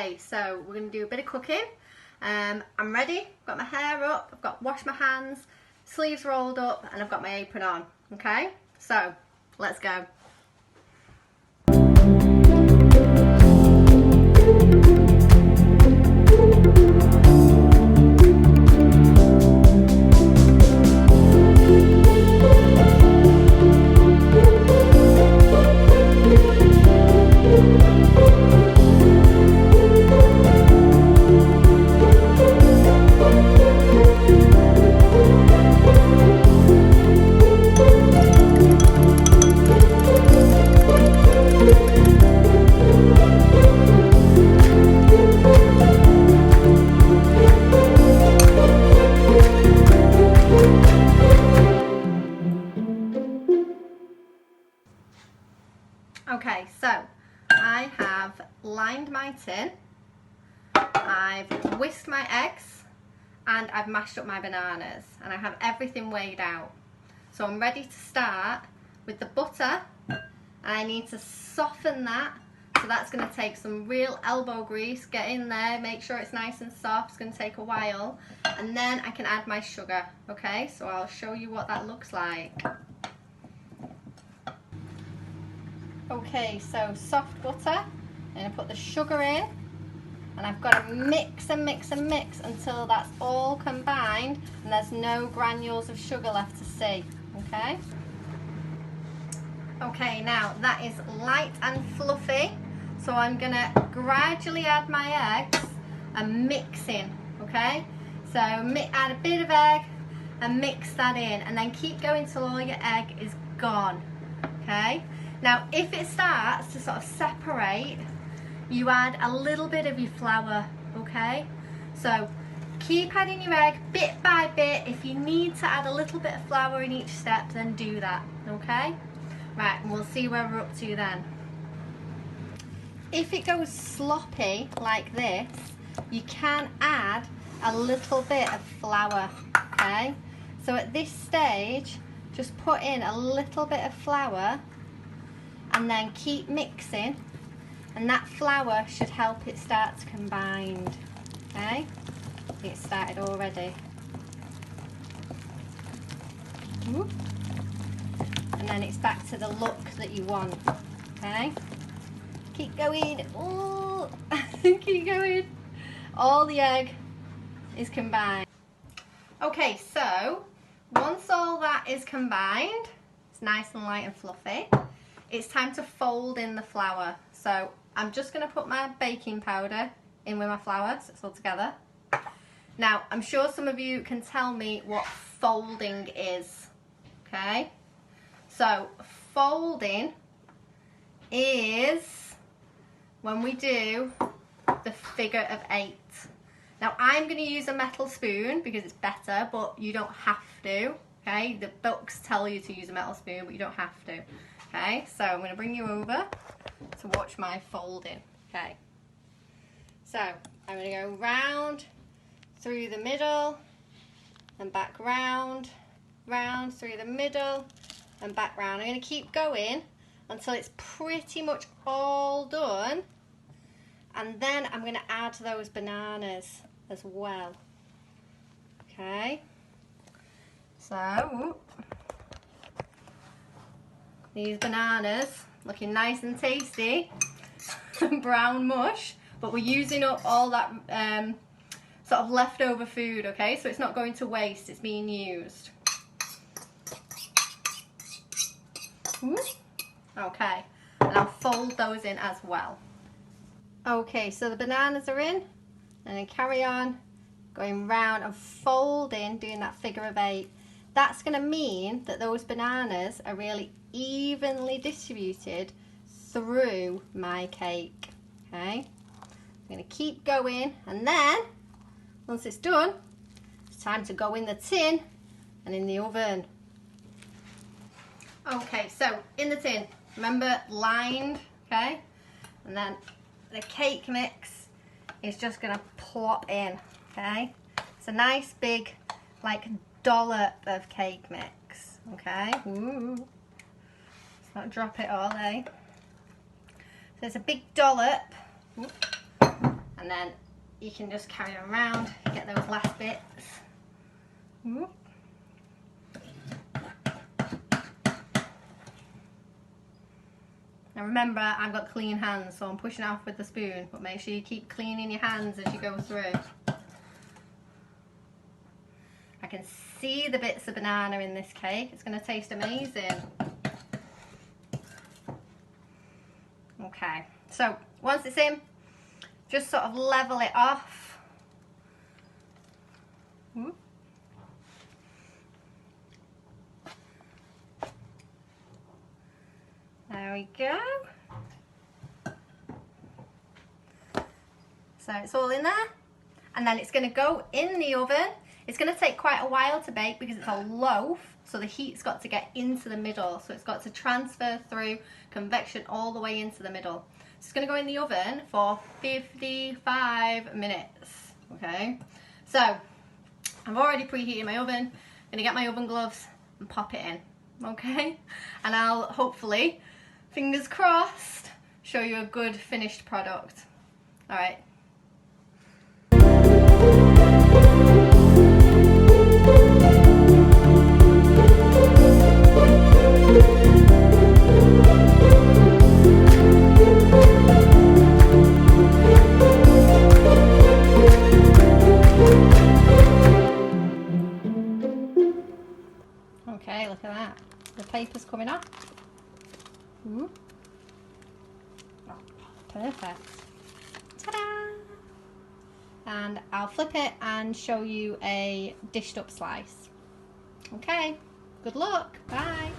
Okay, so we're going to do a bit of cooking. I'm ready, got my hair up, I've got washed my hands, sleeves rolled up, and I've got my apron on. Okay, so let's go. Okay, so I have lined my tin, I've whisked my eggs, and I've mashed up my bananas, and I have everything weighed out. So I'm ready to start with the butter, and I need to soften that. So that's going to take some real elbow grease. Get in there, make sure it's nice and soft. It's going to take a while, and then I can add my sugar. Okay, so I'll show you what that looks like. Okay, so soft butter, I'm going to put the sugar in, and I've got to mix and mix and mix until that's all combined and there's no granules of sugar left to see. Okay? Okay, now that is light and fluffy, so I'm going to gradually add my eggs and mix in. Okay? So add a bit of egg and mix that in, and then keep going till all your egg is gone. Okay? Now, if it starts to sort of separate, you add a little bit of your flour, okay? So keep adding your egg bit by bit. If you need to add a little bit of flour in each step, then do that, okay? Right, and we'll see where we're up to then. If it goes sloppy like this, you can add a little bit of flour, okay? So at this stage, just put in a little bit of flour and then keep mixing, and that flour should help it start to combine. Okay, it started already. Ooh. And then it's back to the look that you want. Okay, keep going. Ooh. Keep going. All the egg is combined. Okay, so once all that is combined, it's nice and light and fluffy, it's time to fold in the flour. So I'm just going to put my baking powder in with my flour so it's all together. Now, I'm sure some of you can tell me what folding is. Okay? So folding is when we do the figure of 8. Now, I'm going to use a metal spoon because it's better, but you don't have to. Okay? The books tell you to use a metal spoon, but you don't have to. Okay, so I'm going to bring you over to watch my folding. Okay, so I'm going to go round through the middle and back round, round through the middle and back round. I'm going to keep going until it's pretty much all done, and then I'm going to add those bananas as well. Okay, so these bananas looking nice and tasty, brown mush, but we're using up all that sort of leftover food, okay? So it's not going to waste, it's being used. Ooh. Okay, and I'll fold those in as well. Okay, so the bananas are in, and then carry on going round and folding, doing that figure of 8. That's going to mean that those bananas are really evenly distributed through my cake. Okay, I'm going to keep going, and then once it's done, it's time to go in the tin and in the oven. Okay, so in the tin, remember, lined, okay, and then the cake mix is just going to plop in. Okay, it's a nice big like dollop of cake mix. Okay, ooh, let's not drop it all, eh? So it's a big dollop, and then you can just carry them around, get those last bits. Whoop. Now remember, I've got clean hands, so I'm pushing off with the spoon, but make sure you keep cleaning your hands as you go through. I can see the bits of banana in this cake. It's going to taste amazing. Okay, so once it's in, just sort of level it off. Whoop. There we go. So it's all in there, and then it's going to go in the oven. It's going to take quite a while to bake because it's a loaf, so the heat's got to get into the middle, so it's got to transfer through convection all the way into the middle. So it's going to go in the oven for 55 minutes. Okay, so I've already preheated my oven. I'm going to get my oven gloves and pop it in. Okay, and I'll hopefully, fingers crossed, show you a good finished product. All right. Okay, look at that. The paper's coming off. Ooh. Oh, perfect. Ta-da! And I'll flip it and show you a dished up slice. Okay, good luck. Bye.